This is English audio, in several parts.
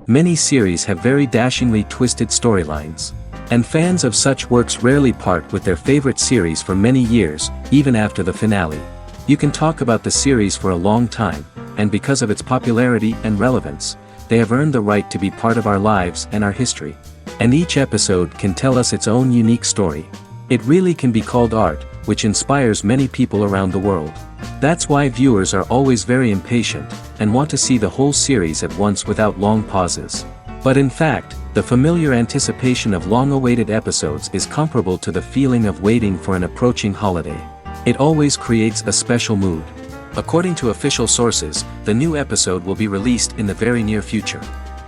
Many series have very dashingly twisted storylines. And fans of such works rarely part with their favorite series for many years, even after the finale. You can talk about the series for a long time, and because of its popularity and relevance, they have earned the right to be part of our lives and our history. And each episode can tell us its own unique story. It really can be called art, which inspires many people around the world. That's why viewers are always very impatient, and want to see the whole series at once without long pauses. But in fact, the familiar anticipation of long-awaited episodes is comparable to the feeling of waiting for an approaching holiday. It always creates a special mood. According to official sources, the new episode will be released in the very near future.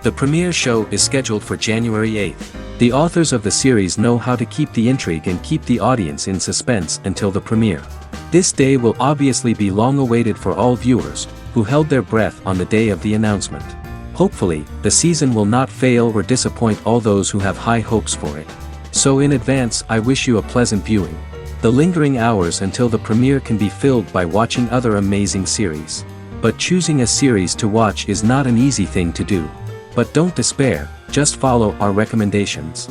The premiere show is scheduled for January 8th. The authors of the series know how to keep the intrigue and keep the audience in suspense until the premiere. This day will obviously be long awaited for all viewers, who held their breath on the day of the announcement. Hopefully, the season will not fail or disappoint all those who have high hopes for it. So in advance, I wish you a pleasant viewing. The lingering hours until the premiere can be filled by watching other amazing series. But choosing a series to watch is not an easy thing to do. But don't despair, just follow our recommendations.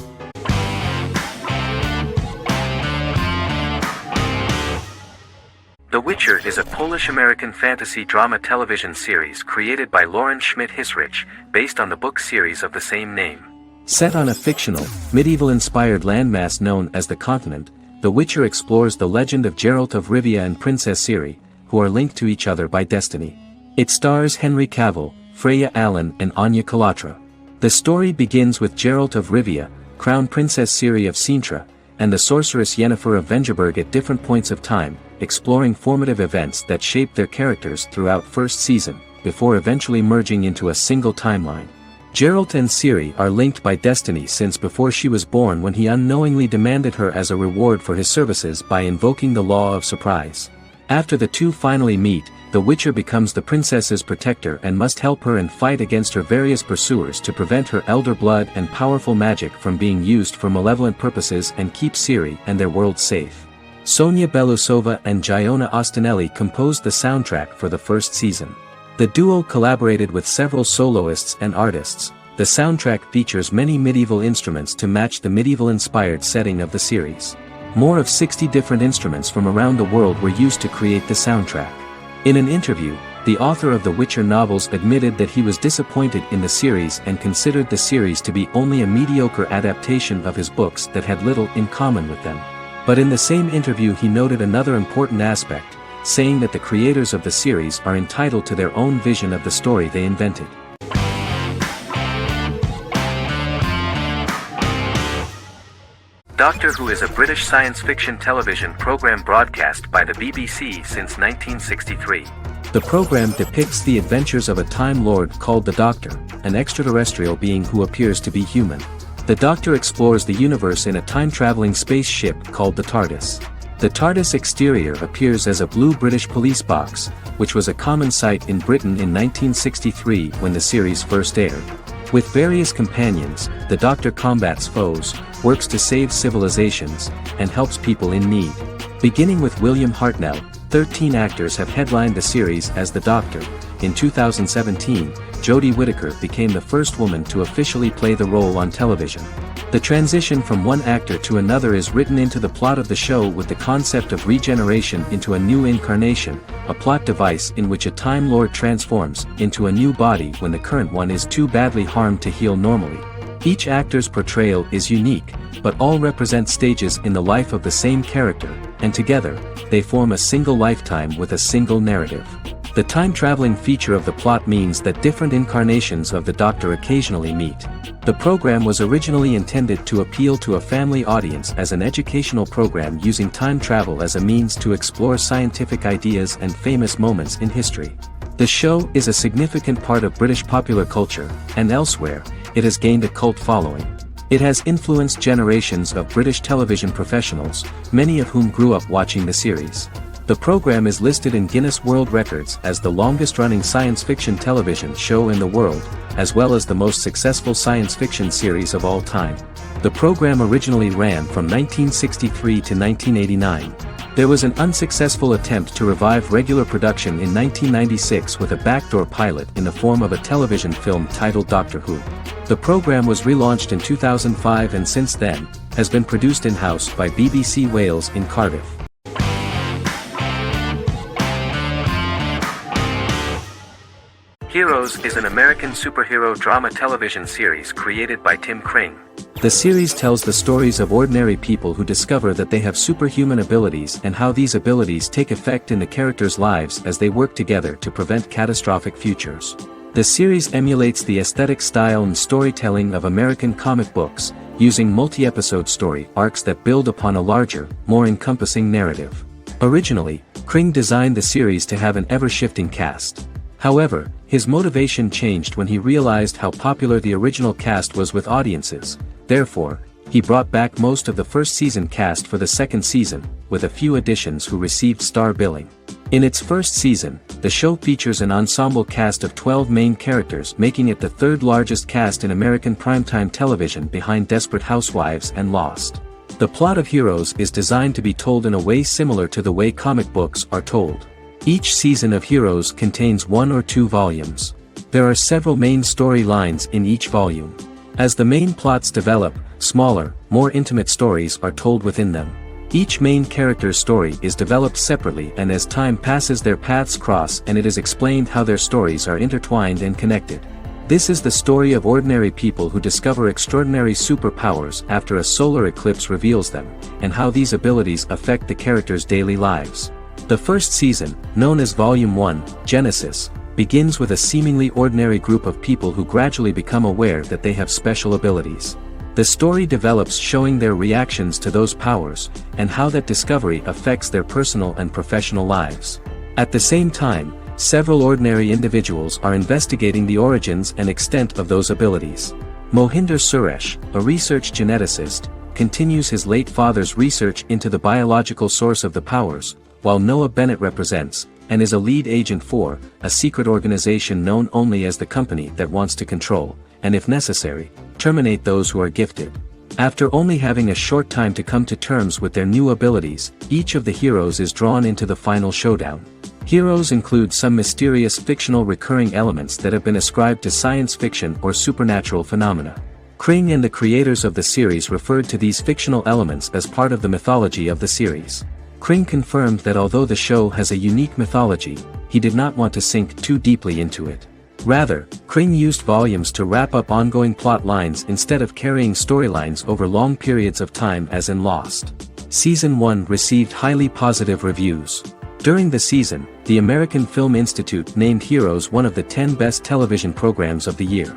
The Witcher is a Polish-American fantasy drama television series created by Lauren Schmidt-Hissrich, based on the book series of the same name. Set on a fictional, medieval-inspired landmass known as the Continent, The Witcher explores the legend of Geralt of Rivia and Princess Ciri, who are linked to each other by destiny. It stars Henry Cavill, Freya Allan and Anya Chalotra. The story begins with Geralt of Rivia, Crown Princess Ciri of Sintra, and the sorceress Yennefer of Vengerberg at different points of time, exploring formative events that shaped their characters throughout first season, before eventually merging into a single timeline. Geralt and Ciri are linked by destiny since before she was born, when he unknowingly demanded her as a reward for his services by invoking the law of surprise. After the two finally meet, the Witcher becomes the princess's protector and must help her and fight against her various pursuers to prevent her elder blood and powerful magic from being used for malevolent purposes and keep Ciri and their world safe. Sonia Belousova and Giona Ostinelli composed the soundtrack for the first season. The duo collaborated with several soloists and artists. The soundtrack features many medieval instruments to match the medieval-inspired setting of the series. More of 60 different instruments from around the world were used to create the soundtrack. In an interview, the author of the Witcher novels admitted that he was disappointed in the series and considered the series to be only a mediocre adaptation of his books that had little in common with them. But in the same interview he noted another important aspect, saying that the creators of the series are entitled to their own vision of the story they invented. Doctor Who is a British science fiction television program broadcast by the BBC since 1963. The program depicts the adventures of a Time Lord called the Doctor, an extraterrestrial being who appears to be human. The Doctor explores the universe in a time-traveling spaceship called the TARDIS. The TARDIS exterior appears as a blue British police box, which was a common sight in Britain in 1963 when the series first aired. With various companions, the Doctor combats foes, works to save civilizations, and helps people in need. Beginning with William Hartnell, 13 actors have headlined the series as the Doctor. In 2017, Jodie Whittaker became the first woman to officially play the role on television. The transition from one actor to another is written into the plot of the show with the concept of regeneration into a new incarnation, a plot device in which a Time Lord transforms into a new body when the current one is too badly harmed to heal normally. Each actor's portrayal is unique, but all represent stages in the life of the same character, and together, they form a single lifetime with a single narrative. The time-traveling feature of the plot means that different incarnations of the Doctor occasionally meet. The program was originally intended to appeal to a family audience as an educational program using time travel as a means to explore scientific ideas and famous moments in history. The show is a significant part of British popular culture, and elsewhere, it has gained a cult following. It has influenced generations of British television professionals, many of whom grew up watching the series. The program is listed in Guinness World Records as the longest-running science fiction television show in the world, as well as the most successful science fiction series of all time. The program originally ran from 1963 to 1989. There was an unsuccessful attempt to revive regular production in 1996 with a backdoor pilot in the form of a television film titled Doctor Who. The program was relaunched in 2005 and since then, has been produced in-house by BBC Wales in Cardiff. Heroes is an American superhero drama television series created by Tim Kring. The series tells the stories of ordinary people who discover that they have superhuman abilities and how these abilities take effect in the characters' lives as they work together to prevent catastrophic futures. The series emulates the aesthetic style and storytelling of American comic books, using multi-episode story arcs that build upon a larger, more encompassing narrative. Originally, Kring designed the series to have an ever-shifting cast. However, his motivation changed when he realized how popular the original cast was with audiences. Therefore, he brought back most of the first season cast for the second season, with a few additions who received star billing. In its first season, the show features an ensemble cast of 12 main characters, making it the third largest cast in American primetime television behind Desperate Housewives and Lost. The plot of Heroes is designed to be told in a way similar to the way comic books are told. Each season of Heroes contains 1 or 2 volumes. There are several main storylines in each volume. As the main plots develop, smaller, more intimate stories are told within them. Each main character's story is developed separately, and as time passes their paths cross and it is explained how their stories are intertwined and connected. This is the story of ordinary people who discover extraordinary superpowers after a solar eclipse reveals them, and how these abilities affect the characters' daily lives. The first season, known as Volume 1, Genesis, begins with a seemingly ordinary group of people who gradually become aware that they have special abilities. The story develops showing their reactions to those powers, and how that discovery affects their personal and professional lives. At the same time, several ordinary individuals are investigating the origins and extent of those abilities. Mohinder Suresh, a research geneticist, continues his late father's research into the biological source of the powers, while Noah Bennett represents, and is a lead agent for, a secret organization known only as the company that wants to control, and if necessary, terminate those who are gifted. After only having a short time to come to terms with their new abilities, each of the heroes is drawn into the final showdown. Heroes include some mysterious fictional recurring elements that have been ascribed to science fiction or supernatural phenomena. Kring and the creators of the series referred to these fictional elements as part of the mythology of the series. Kring confirmed that although the show has a unique mythology, he did not want to sink too deeply into it. Rather, Kring used volumes to wrap up ongoing plot lines instead of carrying storylines over long periods of time as in Lost. Season 1 received highly positive reviews. During the season, the American Film Institute named Heroes one of the 10 best television programs of the year.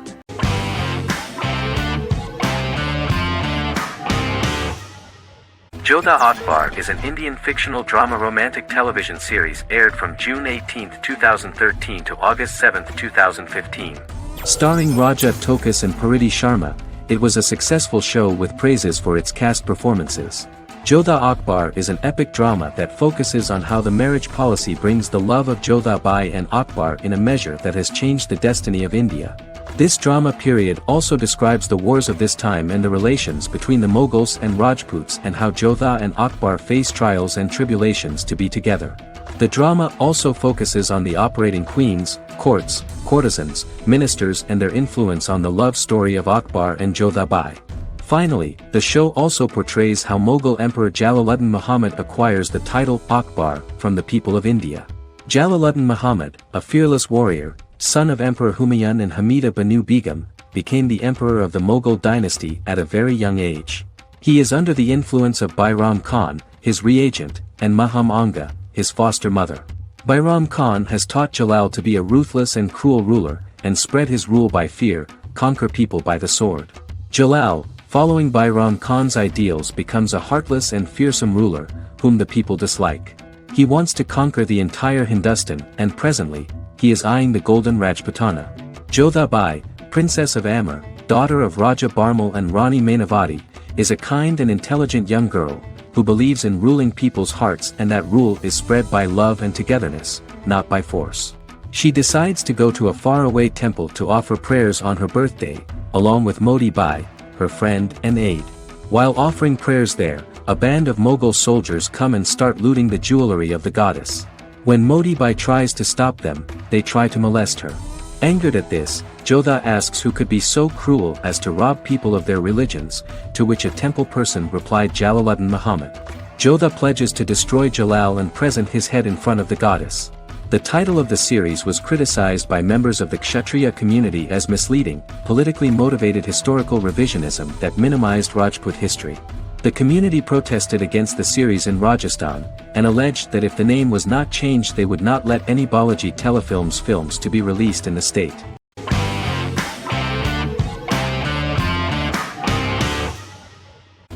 Jodha Akbar is an Indian fictional drama romantic television series aired from June 18, 2013 to August 7, 2015. Starring Raja Tokas and Pariti Sharma, it was a successful show with praises for its cast performances. Jodha Akbar is an epic drama that focuses on how the marriage policy brings the love of Jodha Bai and Akbar in a measure that has changed the destiny of India. This drama period also describes the wars of this time and the relations between the Mughals and Rajputs and how Jodha and Akbar face trials and tribulations to be together. The drama also focuses on the operating queens, courts, courtesans, ministers and their influence on the love story of Akbar and Jodha Bai. Finally, the show also portrays how Mughal Emperor Jalaluddin Muhammad acquires the title Akbar from the people of India. Jalaluddin Muhammad, a fearless warrior, son of Emperor Humayun and Hamida Banu Begum, became the emperor of the Mughal dynasty at a very young age. He is under the influence of Bairam Khan, his reagent, and Maham Anga, his foster mother. Bairam Khan has taught Jalal to be a ruthless and cruel ruler, and spread his rule by fear, conquer people by the sword. Jalal, following Bairam Khan's ideals, becomes a heartless and fearsome ruler, whom the people dislike. He wants to conquer the entire Hindustan, and presently, he is eyeing the Golden Rajputana. Jodha Bai, Princess of Amber, daughter of Raja Barmal and Rani Mainavati, is a kind and intelligent young girl, who believes in ruling people's hearts and that rule is spread by love and togetherness, not by force. She decides to go to a faraway temple to offer prayers on her birthday, along with Modi Bai, her friend and aide. While offering prayers there, a band of Mughal soldiers come and start looting the jewelry of the goddess. When Modibai tries to stop them, they try to molest her. Angered at this, Jodha asks who could be so cruel as to rob people of their religions, to which a temple person replied Jalaluddin Muhammad. Jodha pledges to destroy Jalal and present his head in front of the goddess. The title of the series was criticized by members of the Kshatriya community as misleading, politically motivated historical revisionism that minimized Rajput history. The community protested against the series in Rajasthan, and alleged that if the name was not changed they would not let any Balaji Telefilms films to be released in the state.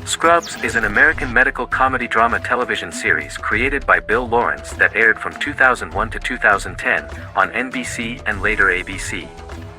Scrubs is an American medical comedy drama television series created by Bill Lawrence that aired from 2001 to 2010 on NBC and later ABC.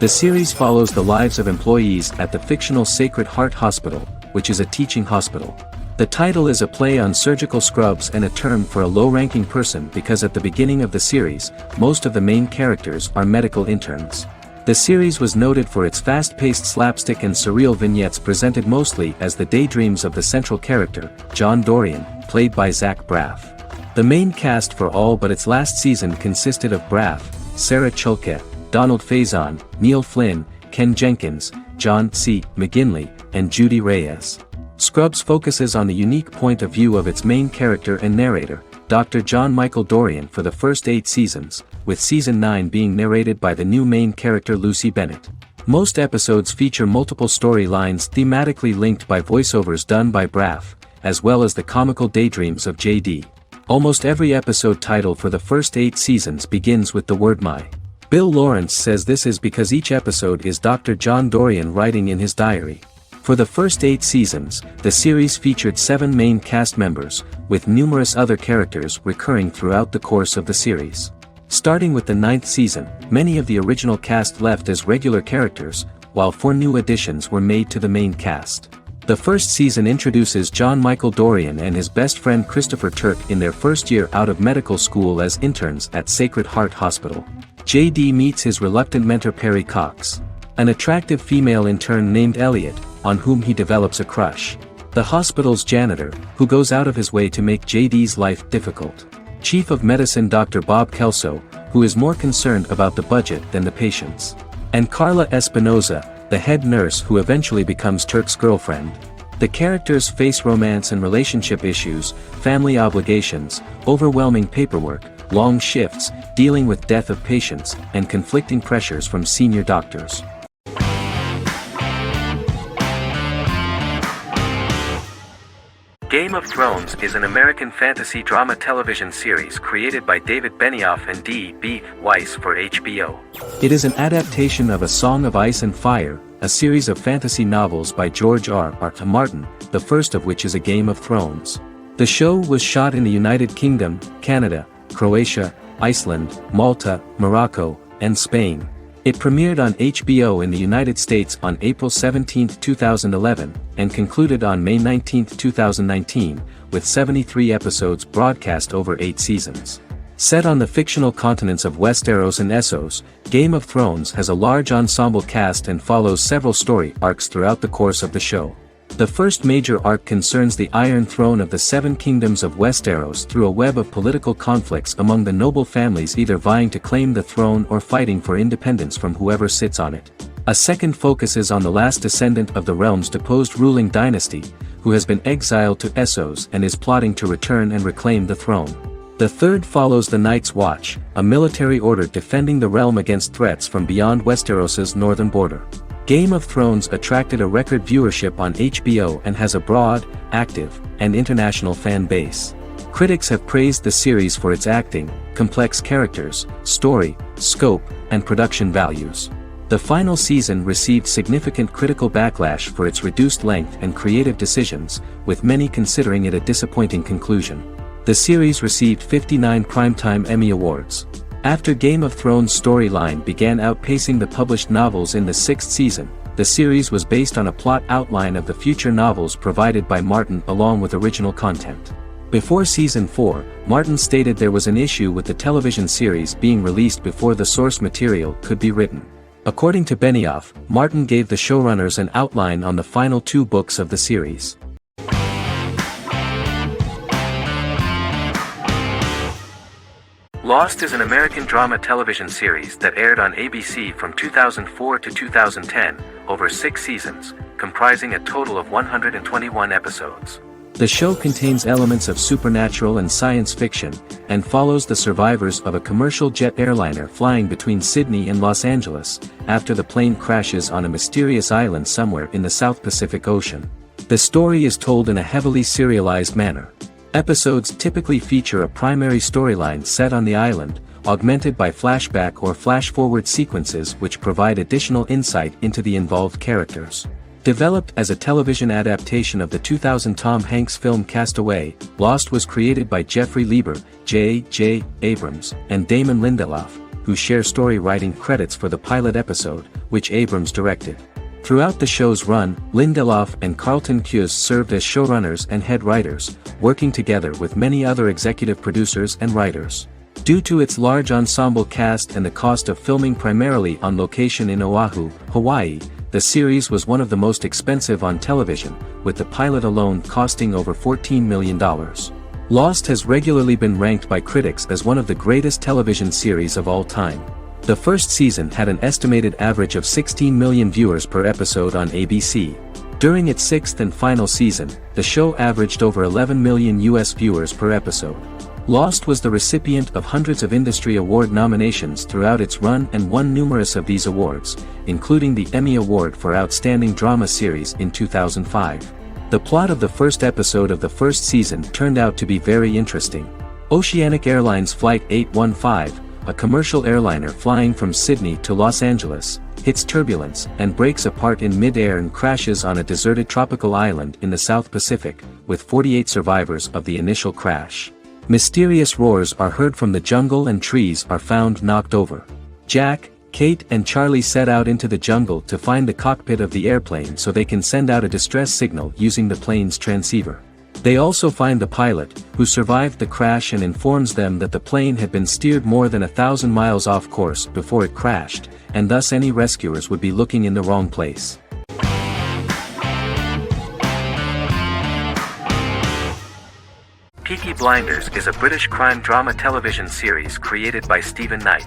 The series follows the lives of employees at the fictional Sacred Heart Hospital, which is a teaching hospital. The title is a play on surgical scrubs and a term for a low-ranking person because at the beginning of the series, most of the main characters are medical interns. The series was noted for its fast-paced slapstick and surreal vignettes presented mostly as the daydreams of the central character, John Dorian, played by Zach Braff. The main cast for all but its last season consisted of Braff, Sarah Chulke, Donald Faison, Neil Flynn, Ken Jenkins, John C. McGinley, and Judy Reyes. Scrubs focuses on the unique point of view of its main character and narrator, Dr. John Michael Dorian for the first 8 seasons, with season 9 being narrated by the new main character Lucy Bennett. Most episodes feature multiple storylines thematically linked by voiceovers done by Braff, as well as the comical daydreams of JD. Almost every episode title for the first 8 seasons begins with the word my. Bill Lawrence says this is because each episode is Dr. John Dorian writing in his diary. For the first 8 seasons, the series featured 7 main cast members, with numerous other characters recurring throughout the course of the series. Starting with the 9th season, many of the original cast left as regular characters, while 4 new additions were made to the main cast. The first season introduces John Michael Dorian and his best friend Christopher Turk in their first year out of medical school as interns at Sacred Heart Hospital. JD meets his reluctant mentor Perry Cox, an attractive female intern named Elliot, on whom he develops a crush. The hospital's janitor, who goes out of his way to make JD's life difficult. Chief of Medicine Dr. Bob Kelso, who is more concerned about the budget than the patients. And Carla Espinoza, the head nurse who eventually becomes Turk's girlfriend. The characters face romance and relationship issues, family obligations, overwhelming paperwork, long shifts, dealing with death of patients, and conflicting pressures from senior doctors. Game of Thrones is an American fantasy drama television series created by David Benioff and D.B. Weiss for HBO. It is an adaptation of A Song of Ice and Fire, a series of fantasy novels by George R.R. Martin, the first of which is A Game of Thrones. The show was shot in the United Kingdom, Canada, Croatia, Iceland, Malta, Morocco, and Spain. It premiered on HBO in the United States on April 17, 2011, and concluded on May 19, 2019, with 73 episodes broadcast over 8 seasons. Set on the fictional continents of Westeros and Essos, Game of Thrones has a large ensemble cast and follows several story arcs throughout the course of the show. The first major arc concerns the Iron Throne of the 7 Kingdoms of Westeros through a web of political conflicts among the noble families either vying to claim the throne or fighting for independence from whoever sits on it. A second focuses on the last descendant of the realm's deposed ruling dynasty, who has been exiled to Essos and is plotting to return and reclaim the throne. The third follows the Night's Watch, a military order defending the realm against threats from beyond Westeros's northern border. Game of Thrones attracted a record viewership on HBO and has a broad, active, and international fan base. Critics have praised the series for its acting, complex characters, story, scope, and production values. The final season received significant critical backlash for its reduced length and creative decisions, with many considering it a disappointing conclusion. The series received 59 Primetime Emmy Awards. After Game of Thrones' storyline began outpacing the published novels in the 6th season, the series was based on a plot outline of the future novels provided by Martin along with original content. Before Season 4, Martin stated there was an issue with the television series being released before the source material could be written. According to Benioff, Martin gave the showrunners an outline on the final 2 books of the series. Lost is an American drama television series that aired on ABC from 2004 to 2010, over 6 seasons, comprising a total of 121 episodes. The show contains elements of supernatural and science fiction, and follows the survivors of a commercial jet airliner flying between Sydney and Los Angeles, after the plane crashes on a mysterious island somewhere in the South Pacific Ocean. The story is told in a heavily serialized manner. Episodes typically feature a primary storyline set on the island, augmented by flashback or flash-forward sequences which provide additional insight into the involved characters. Developed as a television adaptation of the 2000 Tom Hanks film Castaway, Lost was created by Jeffrey Lieber, J.J. Abrams, and Damon Lindelof, who share story writing credits for the pilot episode, which Abrams directed. Throughout the show's run, Lindelof and Carlton Cuse served as showrunners and head writers, working together with many other executive producers and writers. Due to its large ensemble cast and the cost of filming primarily on location in Oahu, Hawaii, the series was one of the most expensive on television, with the pilot alone costing over $14 million. Lost has regularly been ranked by critics as one of the greatest television series of all time. The first season had an estimated average of 16 million viewers per episode on ABC. During its 6th and final season, the show averaged over 11 million US viewers per episode. Lost was the recipient of hundreds of industry award nominations throughout its run and won numerous of these awards, including the Emmy Award for Outstanding Drama Series in 2005. The plot of the first episode of the first season turned out to be very interesting. Oceanic Airlines Flight 815, a commercial airliner flying from Sydney to Los Angeles, hits turbulence and breaks apart in mid-air and crashes on a deserted tropical island in the South Pacific, with 48 survivors of the initial crash. Mysterious roars are heard from the jungle and trees are found knocked over. Jack, Kate and Charlie set out into the jungle to find the cockpit of the airplane so they can send out a distress signal using the plane's transceiver. They also find the pilot, who survived the crash and informs them that the plane had been steered more than 1,000 miles off course before it crashed, and thus any rescuers would be looking in the wrong place. Peaky Blinders is a British crime drama television series created by Stephen Knight.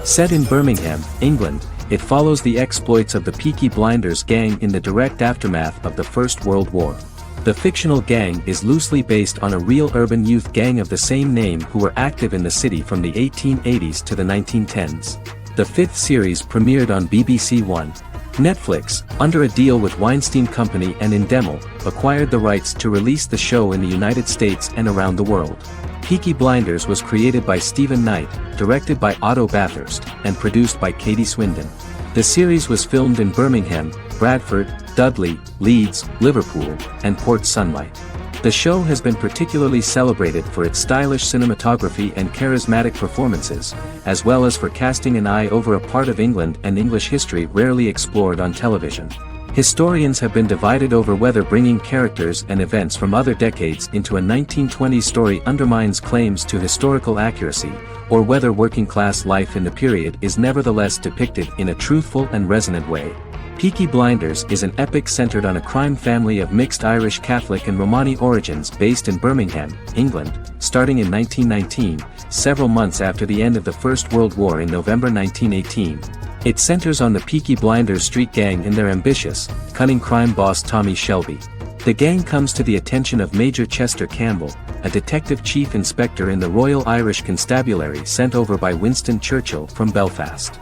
Set in Birmingham, England, it follows the exploits of the Peaky Blinders gang in the direct aftermath of the First World War. The fictional gang is loosely based on a real urban youth gang of the same name who were active in the city from the 1880s to the 1910s. The 5th series premiered on BBC One. Netflix, under a deal with Weinstein Company and Endemol, acquired the rights to release the show in the United States and around the world. Peaky Blinders was created by Stephen Knight, directed by Otto Bathurst, and produced by Katie Swindon. The series was filmed in Birmingham, Bradford, Dudley, Leeds, Liverpool, and Port Sunlight. The show has been particularly celebrated for its stylish cinematography and charismatic performances, as well as for casting an eye over a part of England and English history rarely explored on television. Historians have been divided over whether bringing characters and events from other decades into a 1920s story undermines claims to historical accuracy, or whether working-class life in the period is nevertheless depicted in a truthful and resonant way. Peaky Blinders is an epic centered on a crime family of mixed Irish Catholic and Romani origins based in Birmingham, England, starting in 1919, several months after the end of the First World War in November 1918. It centers on the Peaky Blinders street gang and their ambitious, cunning crime boss Tommy Shelby. The gang comes to the attention of Major Chester Campbell, a detective chief inspector in the Royal Irish Constabulary sent over by Winston Churchill from Belfast.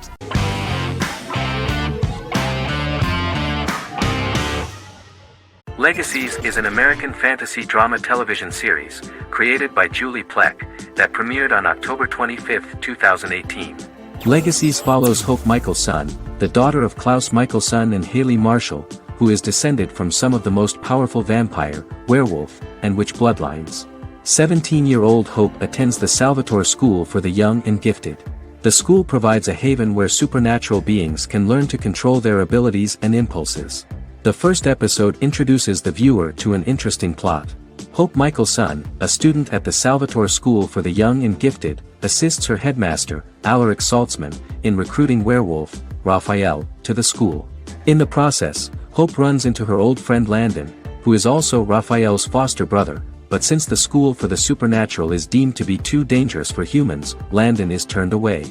Legacies is an American fantasy drama television series, created by Julie Plec, that premiered on October 25, 2018. Legacies follows Hope Michelson, the daughter of Klaus Michelson and Haley Marshall, who is descended from some of the most powerful vampire, werewolf, and witch bloodlines. 17-year-old Hope attends the Salvatore School for the Young and Gifted. The school provides a haven where supernatural beings can learn to control their abilities and impulses. The first episode introduces the viewer to an interesting plot. Hope Michelson, a student at the Salvatore School for the Young and Gifted, assists her headmaster, Alaric Saltzman, in recruiting werewolf, Raphael, to the school. In the process, Hope runs into her old friend Landon, who is also Raphael's foster brother, but since the school for the supernatural is deemed to be too dangerous for humans, Landon is turned away.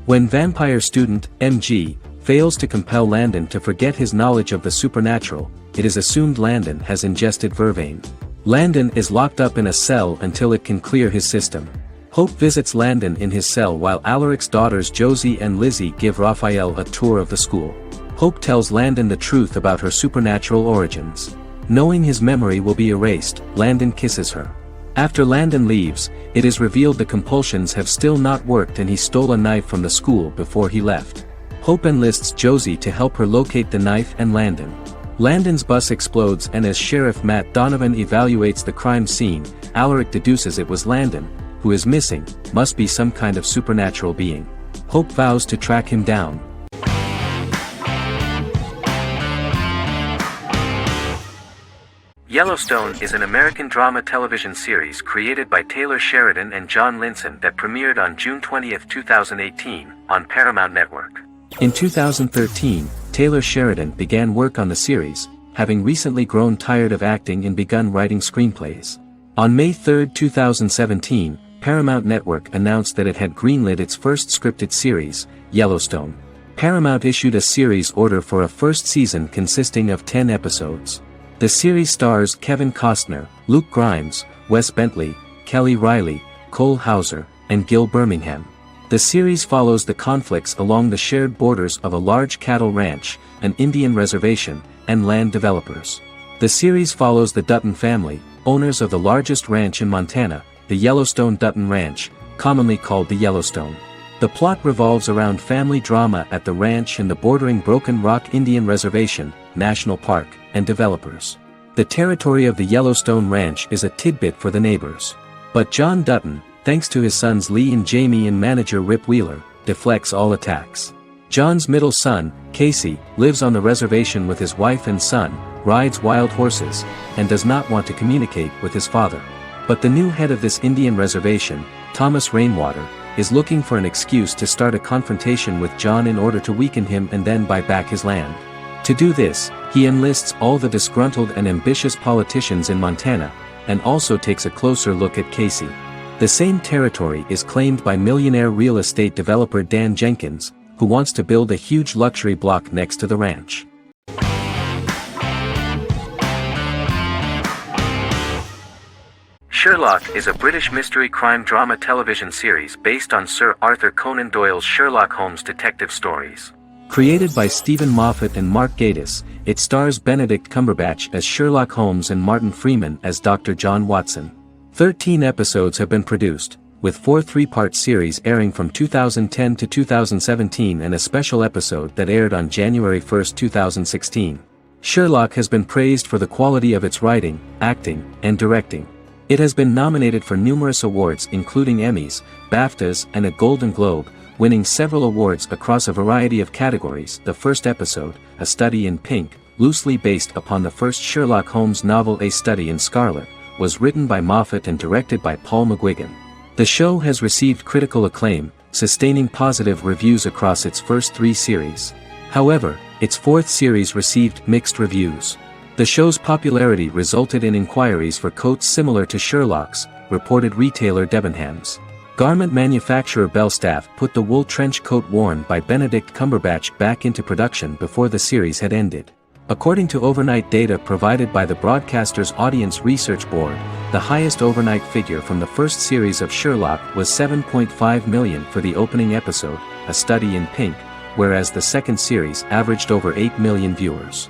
When vampire student, MG, fails to compel Landon to forget his knowledge of the supernatural, it is assumed Landon has ingested vervain. Landon is locked up in a cell until it can clear his system. Hope visits Landon in his cell while Alaric's daughters Josie and Lizzie give Raphael a tour of the school. Hope tells Landon the truth about her supernatural origins. Knowing his memory will be erased, Landon kisses her. After Landon leaves, it is revealed the compulsions have still not worked and he stole a knife from the school before he left. Hope enlists Josie to help her locate the knife and Landon. Landon's bus explodes and as Sheriff Matt Donovan evaluates the crime scene, Alaric deduces it was Landon, who is missing, must be some kind of supernatural being. Hope vows to track him down. Yellowstone is an American drama television series created by Taylor Sheridan and John Linson that premiered on June 20, 2018, on Paramount Network. In 2013, Taylor Sheridan began work on the series, having recently grown tired of acting and begun writing screenplays. On May 3, 2017, Paramount Network announced that it had greenlit its first scripted series, Yellowstone. Paramount issued a series order for a first season consisting of 10 episodes. The series stars Kevin Costner, Luke Grimes, Wes Bentley, Kelly Riley, Cole Hauser, and Gil Birmingham. The series follows the conflicts along the shared borders of a large cattle ranch, an Indian reservation, and land developers. The series follows the Dutton family, owners of the largest ranch in Montana, the Yellowstone Dutton Ranch, commonly called the Yellowstone. The plot revolves around family drama at the ranch and the bordering Broken Rock Indian Reservation, National Park, and developers. The territory of the Yellowstone Ranch is a tidbit for the neighbors. But John Dutton, thanks to his sons Lee and Jamie and manager Rip Wheeler, deflects all attacks. John's middle son, Casey, lives on the reservation with his wife and son, rides wild horses, and does not want to communicate with his father. But the new head of this Indian reservation, Thomas Rainwater, is looking for an excuse to start a confrontation with John in order to weaken him and then buy back his land. To do this, he enlists all the disgruntled and ambitious politicians in Montana, and also takes a closer look at Casey. The same territory is claimed by millionaire real estate developer Dan Jenkins, who wants to build a huge luxury block next to the ranch. Sherlock is a British mystery crime drama television series based on Sir Arthur Conan Doyle's Sherlock Holmes detective stories. Created by Stephen Moffat and Mark Gatiss, it stars Benedict Cumberbatch as Sherlock Holmes and Martin Freeman as Dr. John Watson. 13 episodes have been produced, with 4 three-part series airing from 2010 to 2017 and a special episode that aired on January 1, 2016. Sherlock has been praised for the quality of its writing, acting, and directing. It has been nominated for numerous awards including Emmys, BAFTAs, and a Golden Globe, winning several awards across a variety of categories. The first episode, A Study in Pink, loosely based upon the first Sherlock Holmes novel A Study in Scarlet, was written by Moffat and directed by Paul McGuigan. The show has received critical acclaim, sustaining positive reviews across its first 3 series. However, its 4th series received mixed reviews. The show's popularity resulted in inquiries for coats similar to Sherlock's, reported retailer Debenhams. Garment manufacturer Belstaff put the wool trench coat worn by Benedict Cumberbatch back into production before the series had ended. According to overnight data provided by the broadcaster's Audience Research Board, the highest overnight figure from the first series of Sherlock was 7.5 million for the opening episode, A Study in Pink, whereas the second series averaged over 8 million viewers.